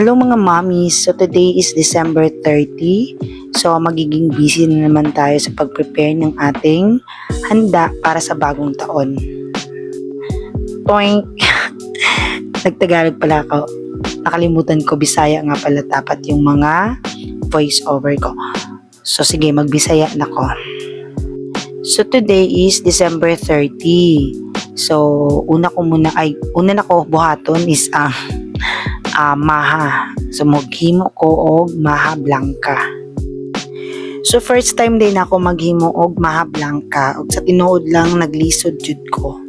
Hello mga mommies, so today is December 30. So magiging busy na naman tayo sa pag-prepare ng ating handa para sa bagong taon. Toink! Nagtagalog pala ako. Nakalimutan ko, Bisaya nga pala dapat yung mga voice over ko. So sige, magbisaya na ko. So today is December 30. So una na ko buhaton is maha. So maghimo ko og maha blanca. So first time din ako maghimo og maha blanca, og sa tinuod lang naglisod jud ko.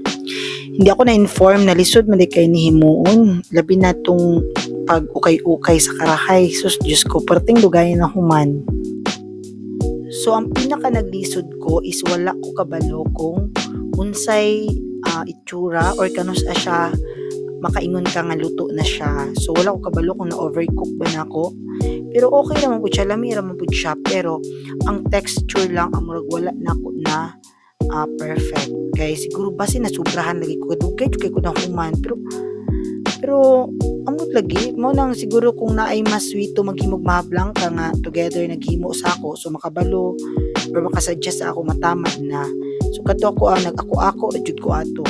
Hindi ako na-inform na lisod man di kay ni himuon, labi na tong pag ukay-ukay sa karahay. Sus Diyos ko, perting dugayan na human. So ang pinaka naglisod ko is wala ko kabalo kung unsay itsura or kanus siya makaingon ka nga luto na siya. So wala ko kabalo kung na-overcook ba na ako. Pero okay naman po siya, lami naman po siya. Pero ang texture lang, ang murag wala na ako na perfect. Kaya siguro basi nasubrahan lagi ko. Dugay ko na human. Pero amot lagi. Mo nang siguro kung naay mas sweet to maghimog mahablang ka nga together naghimo sa ako. So makabalo or makasuggest ako matama na. So kato ako nag-ako na jud ko ato.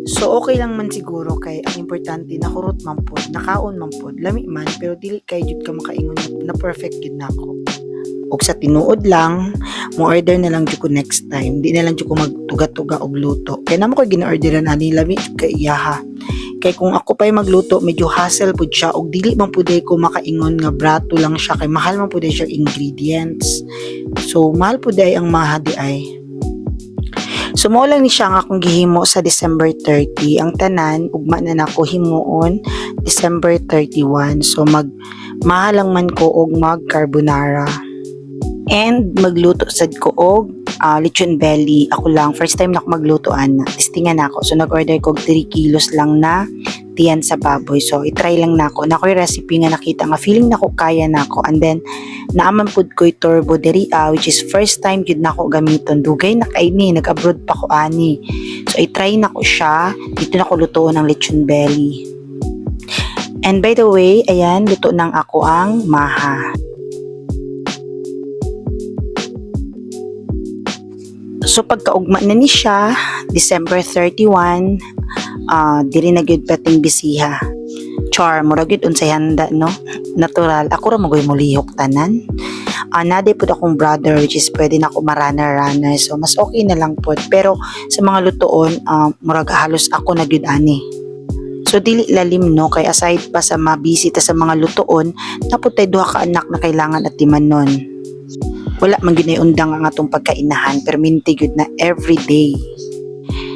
So okay lang man siguro kay ang importante nakurot man pod, nakaon man pod, lami man pero dili kay jud ka makaingon na perfect gid nako. Og sa tinuod lang, mo order na lang jud ko next time. Di na lang jud ko magtuga-tuga og luto. Kay namo ko gina-orderan ani lami jud kay iyaha. Kay kung ako pa'y magluto, medyo hassle pod siya og dili man pud ko makaingon nga brato lang siya kay mahal man pud siya ingredients. So mahal pud ang mahadi ay. So mo lang ni siya nga akong gihimo sa December 30. Ang tanan ugma na nako himuon December 31. So mahalang man ko og mag carbonara. And magluto sad ko og lechon belly. Ako lang first time na ako maglutoan. Testingan ako. So nag-order ko og 3 kilos lang na tiyan sa baboy. So i-try lang nako. Nako yung recipe nga nakita nga feeling nako kaya nako. And then naaman pud ko turbo diri which is first time jud nako gamiton. Dugay na kay ni nag-abroad pa ko ani. So i-try nako siya. Dito nako lutoon ang lechon belly. And by the way, ayan luto nang ako ang maha. So pagkaugma na ni siya, December 31, diri na gyud pating bisiha. Char, murag gyud unsay handa no? Natural. Ako ra magoy mulihok tanan. Nade pud akong brother which is pwede na ako marana-rana. So mas okay na lang pud. Pero sa mga lutoon, murag halos ako na gyud ani. So dili lalim no kay aside pa sa mabisita sa mga lutoon, napud tay duha ka anak na kailangan atiman nun. Wala man ginayundang ang atong pagkainahan pero minti gyud na everyday.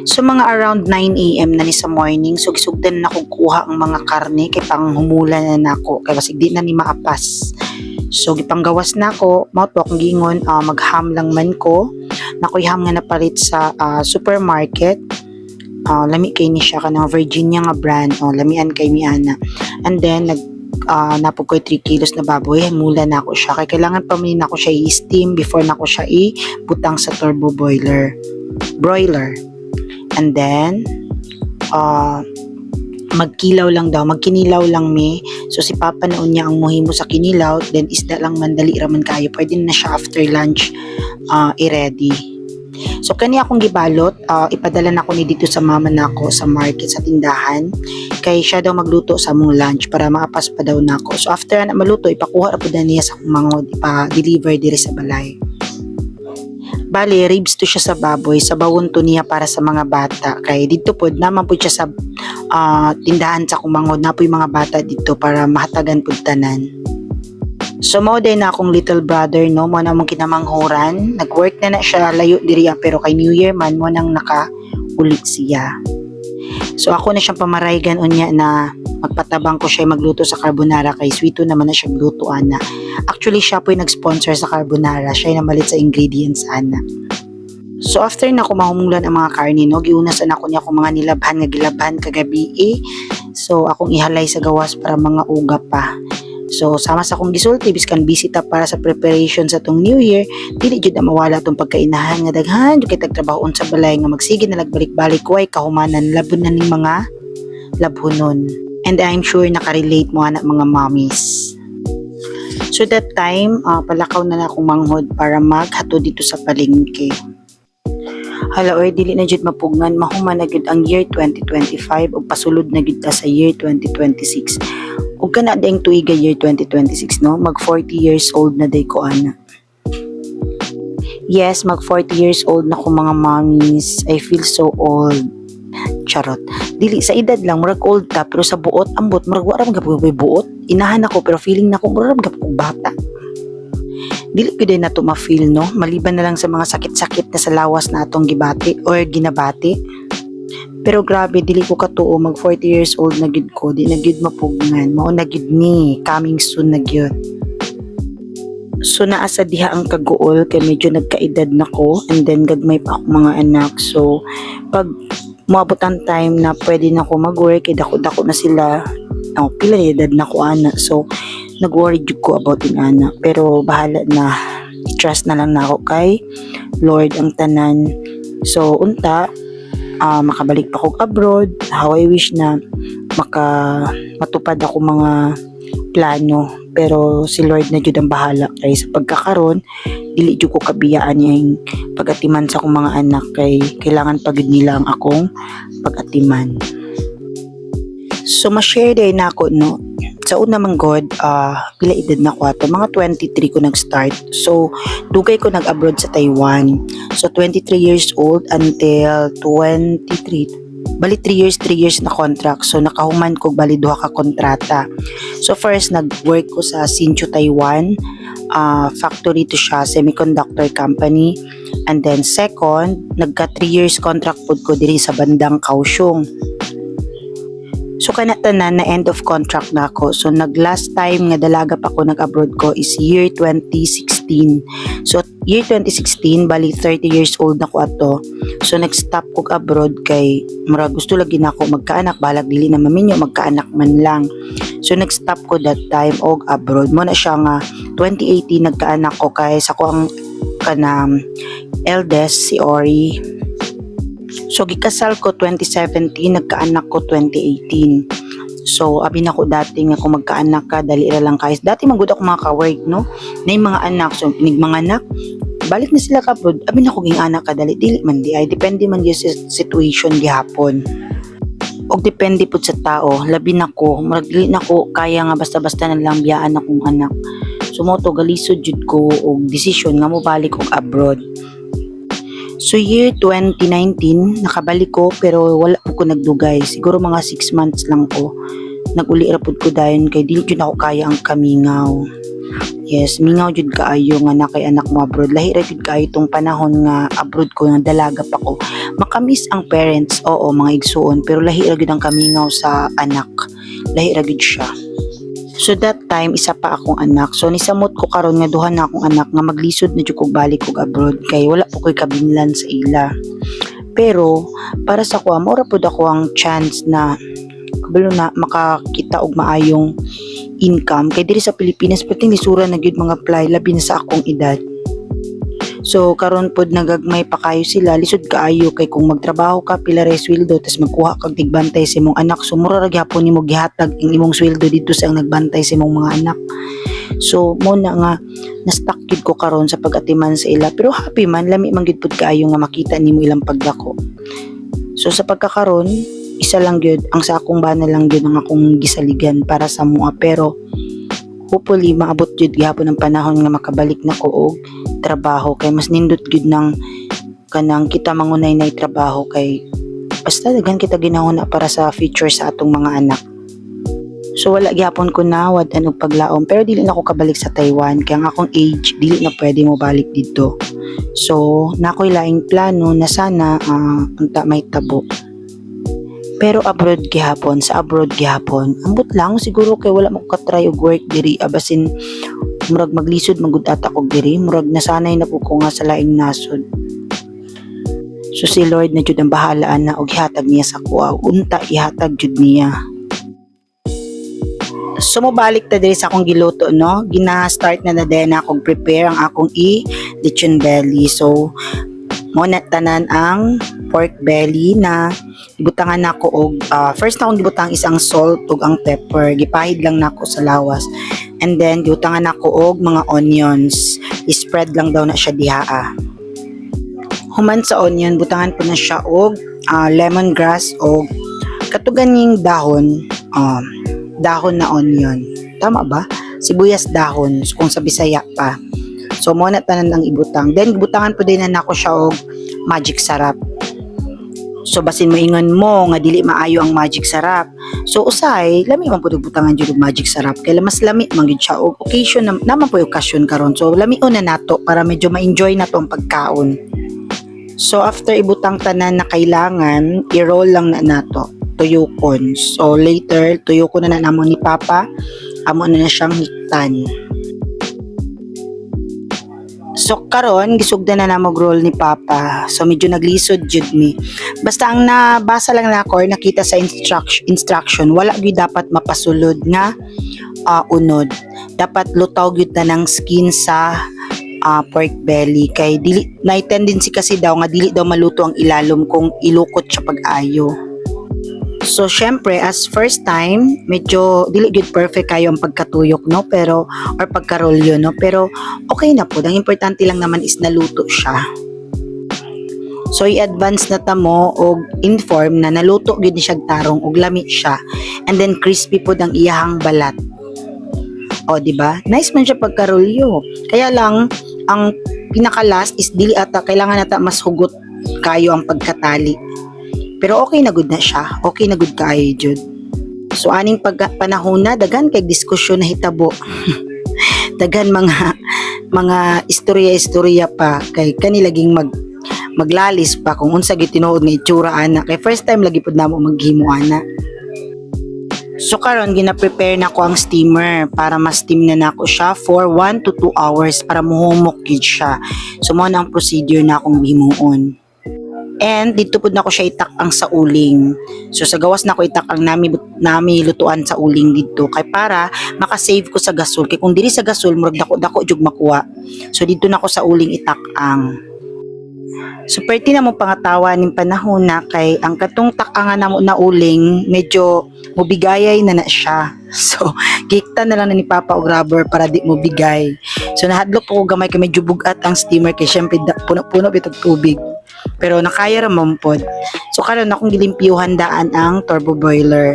So mga around 9 AM na ni sa morning, so gisugdan na akong kuha ang mga karne kay panghumula na nako kay basig di na ni maapas. So gipanggawas na ako, mao to akong gingon magham lang man ko. Nakoy ham nga napalit sa supermarket. Lami kay ni siya kanang Virginia nga brand, lamian kay miana. And then napog ko 3 kilos na baboy, mula na ako siya kay kailangan pa man ako siya i-steam before na ako siya ibutang sa turbo broiler. And then magkinilaw lang mi. So si Papa noon niya ang muhimo sa kinilaw, then isda lang mandali raman kayo, pwede na siya after lunch i-ready. So kani akong gibalot, ipadala na ko ni dito sa mama nako sa market sa tindahan kay siya daw magluto sa among lunch para maapas pa daw nako. So after na maluto ipakuha ra pud niya sa mangod, ipa-deliver diri sa balay. Bali ribs to siya sa baboy, sa bawon to niya para sa mga bata kay dito pod naman pud siya sa tindahan sa kumangod na po yung mga bata dito para mahatagan pud tanan. So mao din na akong little brother no, mo na mong kinamanghuran, nag-work na siya layo diri pero kay New Year man mo nang naka-uli siya. So ako na siyang pamaraygan unya na magpatabang ko siya magluto sa carbonara kay sweeto naman na siya glutoan na. Actually siya po yung nag-sponsor sa carbonara, siya yung namalit sa ingredients ana. So after na ko mahumulan ang mga karne no, giunasan ako niya akong mga nilabhan kagabi So akong ihalay sa gawas para mga uga pa. So sama sa akong gisulti biskan bisita para sa preparation sa tong New Year, dili jud na mawala tong pagkainahan nga daghan jud kay tagtrabahoon sa balay nga magsige na lagbalik-balik way kahumanan labon na ning mga labhonon. And I'm sure nakarelate mo anak mga mommies. So that time, palakaw na akong manghod para maghato dito sa palengke. Hala oy, dili na jud mapugnan, mahuman na gid ang year 2025 ug pasulod na gid ta sa year 2026. Ug kana ding tuiga year 2026 no, mag 40 years old na day ko ana. Yes, mag 40 years old na ko mga mommies. I feel so old. Charot. Dili sa edad lang murag old ta, pero sa buot ambot murag wa ra magapoy buot. Inahan ako pero feeling na ko murag magapoy bata. Dili ko din na to ma-feel no, maliban na lang sa mga sakit-sakit na sa lawas na atong gibati or ginabati. Pero grabe, dili ko katuo, mag 40 years old na gid ko, di na gid mapugnan, mao na gid ni, coming soon na gyud. So naa sa diha ang kaguol kay medyo nagkaedad na ko, and then gagmay pa ako mga anak. So pag moabot ang time na pwede na ako mag-work, kay dako-dako na sila, pila na edad na ko ana. So nag-worry jud ko about yung anak, pero bahala na, trust na lang na ako kay Lord ang tanan. So unta, makabalik pa ako abroad, how I wish na matupad ako mga plano, pero si Lord na jud ang bahala. Kay sa pagkakaroon dili jud ko kabiyaan yung pag-atiman sa akong mga anak, kay kailangan pagid nila ang akong pag-atiman. So ma-share din na ako no, sa una man god, pila edad na ko ato, mga 23 ko nag-start. So dugay ko nag-abroad sa Taiwan. So 23 years old until 23, bali 3 years na contract. So nakahuman ko bali duha ka kontrata. So first nag-work ko sa Hsinchu, Taiwan. Factory to siya, semiconductor company. And then second, nagka 3 years contract pod ko diri sa bandang Kaohsiung. So kana tanan na end of contract na ako. So nag last time nga dalaga pa ko nag-abroad ko is year 2016. So year 2016 bali 30 years old na ko ato. So nag-stop ko abroad kay mura gusto lagi na ako magkaanak, balag dili na maminyo magkaanak man lang. So nag-stop ko that time og abroad. Mo na siya nga 2018 nagkaanak ko kay sa ko ang kanang eldest si Ori. So gikasal ko 2017, nagkaanak ko 2018. So abi na ko dati nga kung magkaanak ka dali ra lang kay. Dati magud ako maka-work no. Nay mga anak, so inig mga anak balik na sila kabod. Abi na ko ging anak ka dali man di ay depende man yung situation gihapon. Og depende pud sa tao, labi na ko, murag dili na ko kaya nga basta-basta na lang biyaan akong anak. So mo to galisod jud ko og desisyon nga mo balik og abroad. So year 2019, nakabalik ko pero wala po ko nagdugay. Siguro mga 6 months lang ko. Nag-uli rapod ko dayon kay dili jud ako kaya ang kamingaw. Yes, mingaw jud kaayo nga na kay anak mo abroad. Lahi ra jud kaayo tong panahon nga abroad ko nga dalaga pa ko. Makamiss ang parents, oo, mga igsuon, pero lahi ra jud ang kamingaw sa anak. Lahi ra jud siya. So that time isa pa akong anak. So nisamot ko karon nga duha na akong anak nga maglisod na jud kog balik kog abroad kay wala po koy kabinlan sa ila. Pero para sa ko mora pud ako ang chance na kabalo na makakita og maayong income kay diri sa Pilipinas pating lisura na gyud mga apply labi na sa akong edad. So karon pod nagagmay pa kayo sila, lisod kaayo kay kung magtrabaho ka pila ra sweldo tas magkuha kag tigbantay sa imong anak, so mura ra gyapon nimo gihatag ang imong sweldo dito sa ang nagbantay sa imong mga anak. So mo na nga na-stuck gid ko karon sa pag-atiman sa ila, pero happy man, lami man gid pud kaayo nga makita nimo ilang pagdako. So sa pagkakaron isa lang gyud ang sa akong bana lang gyud ang akong gisaligan para sa mua, pero hopefully maabot jud gihapon ang panahon nga makabalik na ko og trabaho kay mas nindot gud nang kanang kita mangunay na trabaho kay basta daghan kita ginahuna para sa future sa atong mga anak. So wala gyapon ko nawad og paglaom, pero dili na ako kabalik sa Taiwan kay ang akong age dili na pwede mo balik dito. So nakoy laing plano na sana unta may tabo. Pero abroad gihapon, sa abroad gihapon ambot lang siguro kay wala mo ka-try og work diri abasin murag maglisod magud ata og diri, murag nasanay na po ko nga sa laing nasod. So si Lord na jud ang bahala na og ihatag niya sa kuha, unta ihatag jud niya. So mobalik ta diri sa akong giluto no, gina-start na din akong prepare ang akong lechon belly. So mo na tanan ang pork belly na gibutangan nako og first na akong gibutang is ang salt ug ang pepper. Gipahid lang nako sa lawas. And then gibutangan nako og mga onions. I-spread lang daw na siya diha. Human sa onion, butangan po na siya og lemongrass o katuganing dahon, dahon na onion. Tama ba? Sibuyas dahon, so kung sa Bisaya pa. So mo na tanan ang ibutang. Then gibutangan po din na nako siya og magic sarap. So basin mo ingon mo nga dili maayo ang magic sarap. So usay lami man pud butangan jud og magic sarap kay mas lami man gyud siya og occasion naman po occasion karon. So lamion na nato para medyo ma-enjoy nato ang pagkaon. So after ibutang tanan na kailangan, i-roll lang na nato tuyokon. So later tuyokon na namo ni Papa, amo na siyang hiktan. So karon gisugdan na namo roll ni Papa. So medyo naglisod jud mi. Basta ang nabasa lang nako or nakita sa instruction, wala gyud dapat mapasulod nga unod. Dapat lutaw gyud na ng skin sa pork belly kay dili na tendency kasi daw nga dili daw maluto ang ilalom kung ilukot siya pag-ayo. So syempre as first time medyo dili gud perfect kayo ang pagkatuyok no pero or pagkarolyo no pero okay na po. Ang importante lang naman is naluto siya. So i-advance na ta mo og inform na naluto gud ni siya tarong og lami siya and then crispy pud ang iyahang balat. O di ba? Nice man siya pagkarolyo. Kaya lang ang pinaka last is dili ata kailangan nata mas hugot kayo ang pagkatali. Pero okay na good na siya. Okay na good kaayo jud. So aning panahon na daghan kay diskusyon na hitabo. Daghan mga istorya pa kay kani laging maglalis pa kung unsa gyud tinuod nga itsura ana kay first time lagi pud namo maghimo ana. So karon gina-prepare na ko ang steamer para ma-steam na nako siya for 1 to 2 hours para muhumok gyud siya. So mo na ang procedure na akong himuon. And dito pud nako siya itak ang sa uling. So sa gawas nako itak ang nami lutuan sa uling dito kay para maka-save ko sa gasol kay kung diri sa gasol murag dako jug makuha. So dito nako sa uling itak ang. So perti na mo pangatawa ning panahon na kay ang katong takangan namo na uling medyo mubigayay na siya. So gikta na lang na ni Papa og rubber para di mo bigay. So nahadlok ko gamay kay medyo bugat ang steamer kay syempre puno-puno bitog tubig. Pero nakaya ra man pod. So karon akong gilimpyuhan daan ang turbo boiler.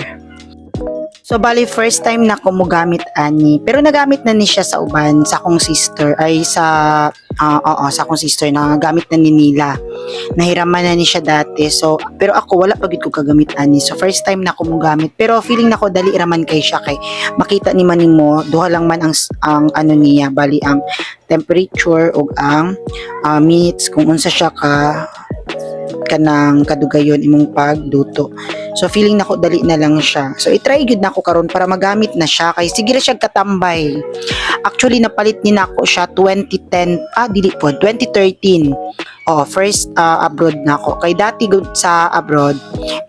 So bali first time na ko mo gamit ani pero nagamit na ni siya sa uban sa akong sister ay sa sa akong sister na gamit na ni nila. Nahiraman na ni siya dati. So pero ako wala pa gid ko kagamit ani. So first time na ko mo gamit pero feeling nako dali raman kay siya kay makita ni man nimo duha lang man ang ano niya bali ang temperature ug ang minutes kung unsa siya kanang kadugayon imong pagduto. So feeling nako dali na lang siya. So i-try gyud nako karon para magamit na siya kay sige ra siya katambay. Actually napalit ni nako siya 2010 dili po 2013. First abroad nako. Kay dati gud sa abroad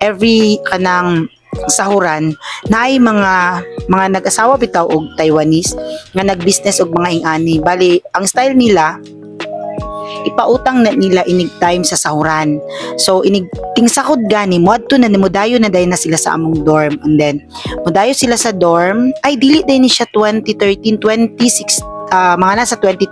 every kanang sahuran naay mga nag-asawa bitaw og Taiwanese nga nag-business og mga ingani. Bali ang style nila ipautang na nila inig time sa sahuran. So inig tingsakod gani moadto na modayo na dayon na sila sa among dorm and then modayo sila sa dorm ay dili din ni siya 2013 26 mga nasa 20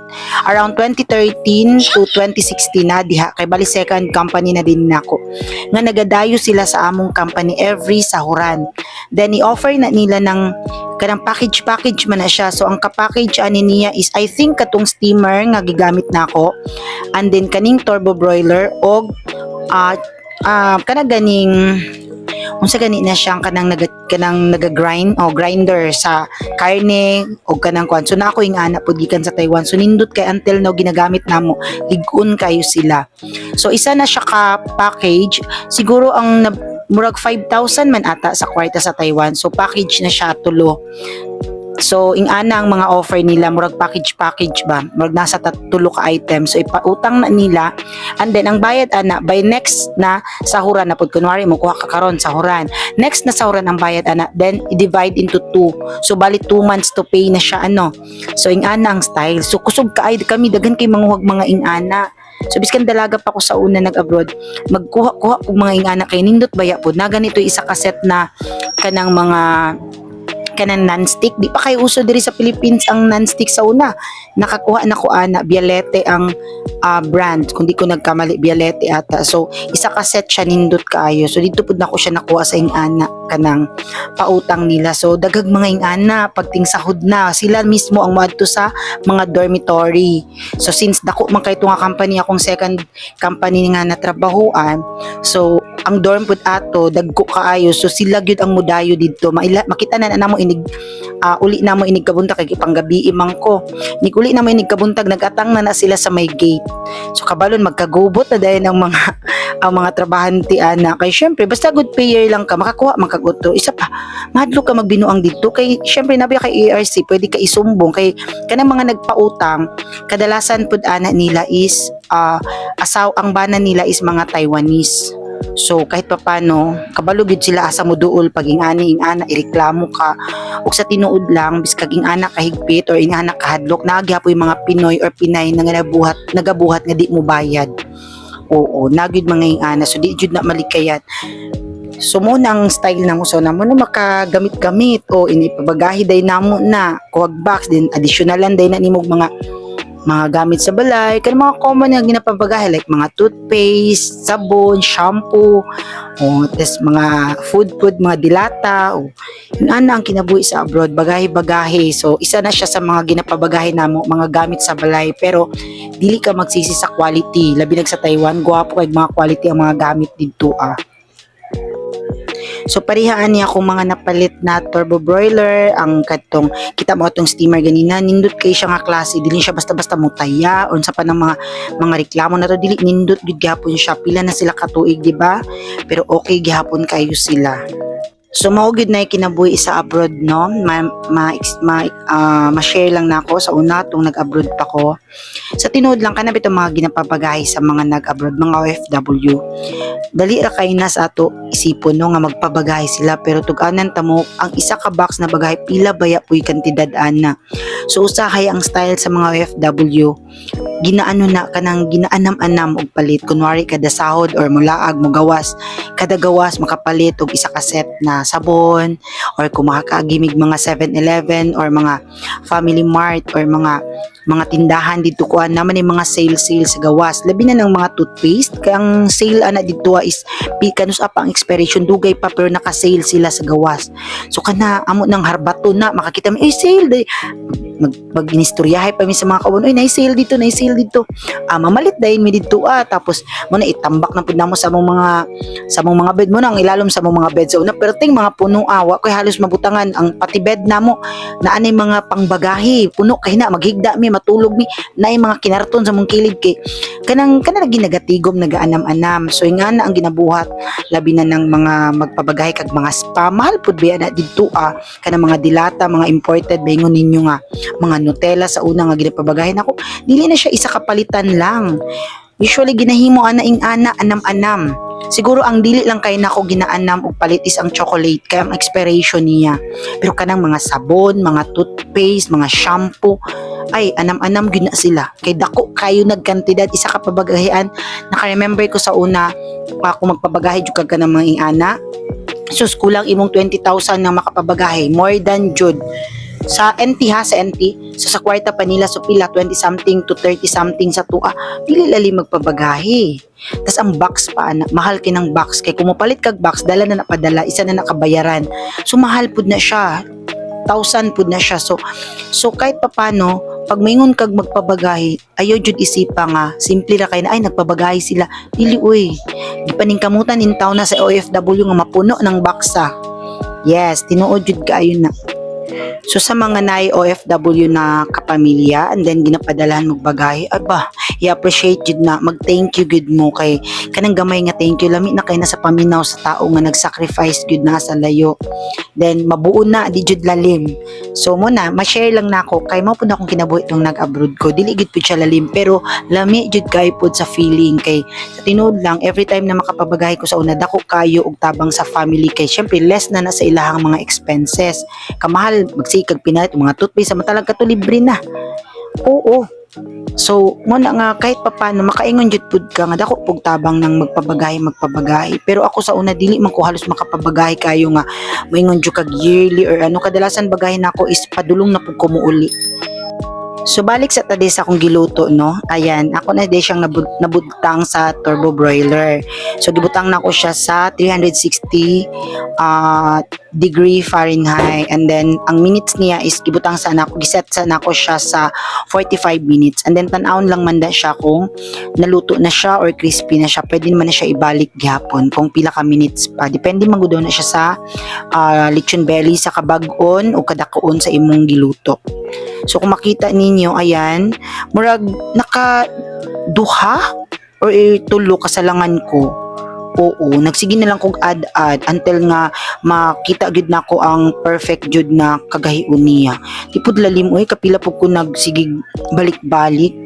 around 2013 to 2016 na diha kay bali second company na din nako nga nagadayo sila sa among company every sahuran. Then i-offer na nila ng kanang package man na siya. So ang ka-package ani niya is I think katong steamer nga gigamit nako and then kaning turbo broiler og kana ganing unsa gani na siyang kanang naga-grind o grinder sa karne o kanang kwan. So na ako ingana pud gikan sa Taiwan. So nindot kay until now ginagamit namo ligon kayo sila. So isa na siya ka package siguro ang murag 5,000 man ata sa kwarta sa Taiwan. So package na siya tulo. So ingana ang mga offer nila murag package ba murag nasa tulo ka item. So ipautang na nila and then ang bayad ana by next na sahuran na pud kunwari mo kuha ka karon sahuran next na sahuran ang bayad ana then i-divide into 2. So bali 2 months to pay na siya ano. So ingana ang style. So kusog kaay kami daghan kay manguhag mga ingana So biskan dalaga pa ko sa una nag-abroad, magkuha-kuha og mga ingana kay nindot baya pod na ganito isa ka set na kanang mga kanang non-stick. Di pa kay uso diri sa Philippines ang non-stick sa una. Nakakuha na ko ana Bialete ang brand, kung di ko nagkamali Bialete ata. So isa ka set siya nindot kaayo. So dito pud nako siya nakuha sa ingana kanang pautang nila. So daghag mga ingana pagting sahod na sila mismo ang moadto sa mga dormitory. So since dako man kay nga company akong second company nga natrabahuan, so ang dorm pud ato dagko kaayo, so sila gyud ang mudayo didto. Makita na namo inig uli na mo inig kabuntag kay panggabi imang ko nig uli na mo inig kabuntag nagatang na sila sa may gate. So kabalon magkagubot na dayon ang mga ang mga trabahante ana kay syempre basta good payer lang ka makakuha man kag utro. Isa pa madlo ka magbinuang didto kay syempre nabi kay ARC pwede ka isumbong kay kanang mga nagpautang kadalasan pud ana nila is ang bana nila is mga Taiwanese. So kahit papano kabalo gyud sila asa mo duol pag ingani ingana ireklamo ka ug sa tinuod lang biskag ingana kahigpit or ingana kahadlok nagyapoy mga Pinoy or Pinay na nagabuhat nga di mo bayad. Oo, nagyud mga ingana so di jud na malikayat. So mo nang style na mo so na mo na makagamit-gamit o inipabagahi day namo na kuwag box din additionalan day na nimog mga gamit sa balay, kaya mga common na ginapabagahe like mga toothpaste, sabon, shampoo, tas mga food, mga dilata, yun ang kinabuhi sa abroad, bagahe-bagahe. So, isa na siya sa mga ginapabagahe namo, mga gamit sa balay, pero dili ka magsisi sa quality. Labi sa Taiwan, guwapo kay mga quality ang mga gamit dito So parihaan niya akong mga napalit na turbo broiler, ang katong kita mo atong steamer ganina nindot kay siya nga klase, dili siya basta-basta mutaya unsa pa ng mga reklamo na to, dili nindot gid gyapon siya. Pila na sila ka tuig, di ba? Pero okay gyapon kayo sila. So mao gid na kinabuhi sa abroad no, ma-share lang nako sa una tong nag-abroad pa ko. Sa tinuod lang kana bitaw mga ginapabagahe sa mga nag-abroad, mga OFW. Dali ra kay nas ato isipon no nga magpabagahe sila, pero tug-anan ta mo ang isa ka box na bagahe pila baya puy kantidad ana. So usahay ang style sa mga OFW, ginaano na kanang ginaanam-anam og palit, kunwari kada sahod or mulaag mo gawas, kada gawas makapalit og isa ka set na sabon, or kung makakagimig mga 7-Eleven or mga Family Mart or mga tindahan dito kuan naman yung mga sale sa gawas, labi na ng mga toothpaste kay ang sale ana dito is kanus up ang expiration dugay pa pero naka-sale sila sa gawas. So kana amo nang harbato na makakita mo sale day mag-inistoryahay pa mi sa mga kauban, oy nay-sale dito mamalit dayon mi dito tapos mo na itambak na pud namo sa mong mga bed mo na ang ilalom sa mong mga bed. So na perting mga puno awa kay halos mabutangan ang pati bed namo na anay mga pangbagahe puno kay na maghigda mi matulog mi naay mga kinarton sa mong kilid kay kanang ginagatigom nagaanam-anam. So nga na ang ginabuhat labi na ng mga magpabagahe kag mga spa, mahal pud biya na dito kanang mga dilata, mga imported baingon ninyo nga mga Nutella sa una nga ginapabagahe nako dili na siya isa kapalitan lang. Usually ginahimo ana anam-anam. Siguro ang dili lang kay nako ginaanam og palit is ang chocolate kay ang expiration niya. Pero kanang mga sabon, mga toothpaste, mga shampoo ay anam-anam gyud na sila kay dako kayo nagkantidad isa ka pabagahean. Naka-remember ko sa una ako magpabagahe jud kag kanang mga ingana, sus kulang imong 20,000 na makapabagahe, more than jud sa NT sa NT. So sa kwarta pa nila so pila 20 something to 30 something sa tuwa, dili lali magpabagahe. Tas ang box pa mahal kinang box kay kung mopalit kag box dala na napadala, isa na nakabayaran, so mahal pud na siya, 1,000 pud na siya. So kahit papano pag maingon kag magpabagahe ayo jud isipa nga simple ra kay na ay nagpabagahe sila, dili uy di paningkamutan in town na sa OFW nga mapuno ng baksa. Yes, tinuod jud kaayo na. So sa mga naay OFW na kapamilya and then ginapadalahan mo bagahe, aba, i-appreciate jud na, mag-thank you gud mo kay kanang gamay nga thank you lami na kay nasa paminaw sa tao nga nag-sacrifice gud na sa layo. Then mabuo na di jud lalim. So mo na ma-share lang nako kay mao pud akong kinabuhi tong nag-abroad ko. Dili gud pud siya lalim pero lami jud kay pud sa feeling kay sa tinuod lang every time na makapabagahe ko sa una dako kayo og tabang sa family kay syempre less na sa ilahang mga expenses. Kamahal magsikag pinalit mga toothpaste sa matalag kato libre na. Oo, So, mo na nga kahit papano makaingon jud pud ka nga dako pug tabang nang magpabagahe. Pero ako sa una dili man ko halos makapabagahe kayo nga moingon jud kag yearly or ano, kadalasan bagahe nako is padulong na pug ko muuli. So balik sa tadi sa akong giluto no. Ayan, ako na di siyang nabutang sa turbo broiler. So gibutang na ko siya sa 360 degree Fahrenheit, and then ang minutes niya is gibutang sa nako, giset sa nako siya sa 45 minutes, and then tan-awon lang man da siya kung naluto na siya or crispy na siya. Pwede naman na siya ibalik gihapon kung pila ka minutes pa, depende man gud na siya sa lechon belly sa kabag-on o kadakuon sa imong giluto. So kung makita ninyo, ayan, murag naka duha or tulo kasalangan ko. Oo, nagsige na lang kog add until nga makita gud nako ang perfect jud na kagahion niya. Tipod lalim oy, kapila pug ko nagsigig balik-balik.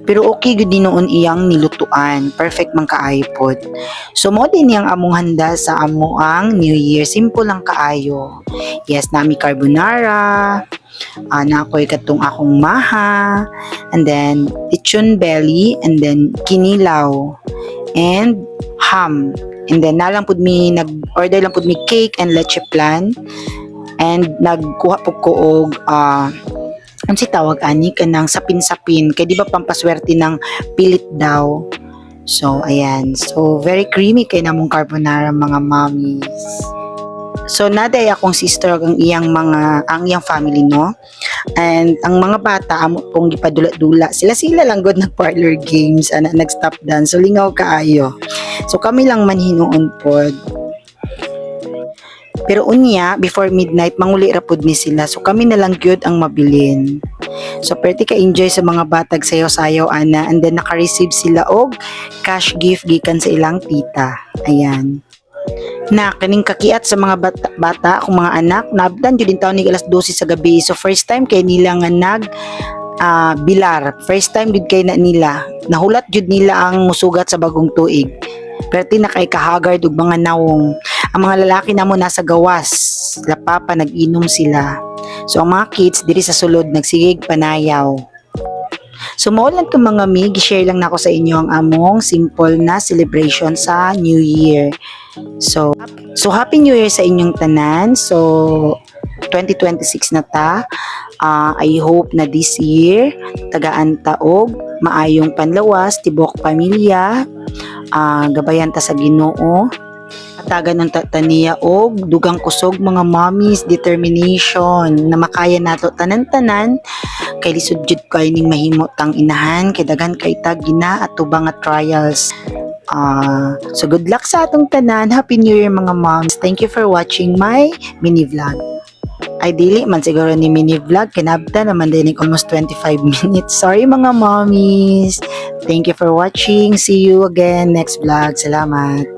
Pero okay gud noon iyang nilutuan. Perfect man kaayo pod. So mo din yang among handa sa amo ang New Year. Simple lang kaayo. Yes, nami carbonara, na ako'y katong akong maha, and then lechon belly, and then kinilaw, and ham. And then nalang pud mi nag-order lang pud mi cake and leche flan, and nagkuha pud ko og ano si tawag ani kanang sapin-sapin kay di ba pampaswerte ng pilit daw. So ayan, so very creamy kay namong carbonara mga mommies. So naday akong sister ang iyang family no. And ang mga bata amo pong gipadula-dula. Sila lang god nag parlor games ana nag-stop dance. So lingaw kaayo. So kami lang man hinuon pod. Pero unya before midnight manguli ra pod ni sila. So kami na lang gyud ang mabilin. So perti ka enjoy sa mga batag sayaw-sayaw ana, and then naka-receive sila og cash gift gikan sa ilang tita. Ayan. Na kaning kakiat sa mga bata akong mga anak nabdan jud din taon ni alas 12 sa gabi. So first time kay nila nga nag bilar, first time jud kay na nila nahulat jud nila ang musugat sa bagong tuig. Perti na kay kahagard ug mga nawong. Ang mga lalaki namo nasa gawas lapapa nag-inom sila. So ang mga kids diri sa sulod nagsigig panayaw. So mao lang to mga mi, gi-share lang nako sa inyo ang among simple na celebration sa New Year. So Happy New Year sa inyong tanan. So 2026 na ta. I hope na this year tagaan ta og maayong panlawas tibok pamilya. Gabayan ta sa Ginoo. Tagan ng tataniya og dugang kusog mga mommies, determination na makaya nato tanan-tanan kay lisod jud kay ning mahimo tang inahan kay daghan kay tag gina at tubang nga trials. So good luck sa atong tanan. Happy New Year mga moms. Thank you for watching my mini vlog. Ay dili man siguro ni mini vlog, kinabta naman din almost 25 minutes. Sorry mga mommies. Thank you for watching. See you again next vlog. Salamat.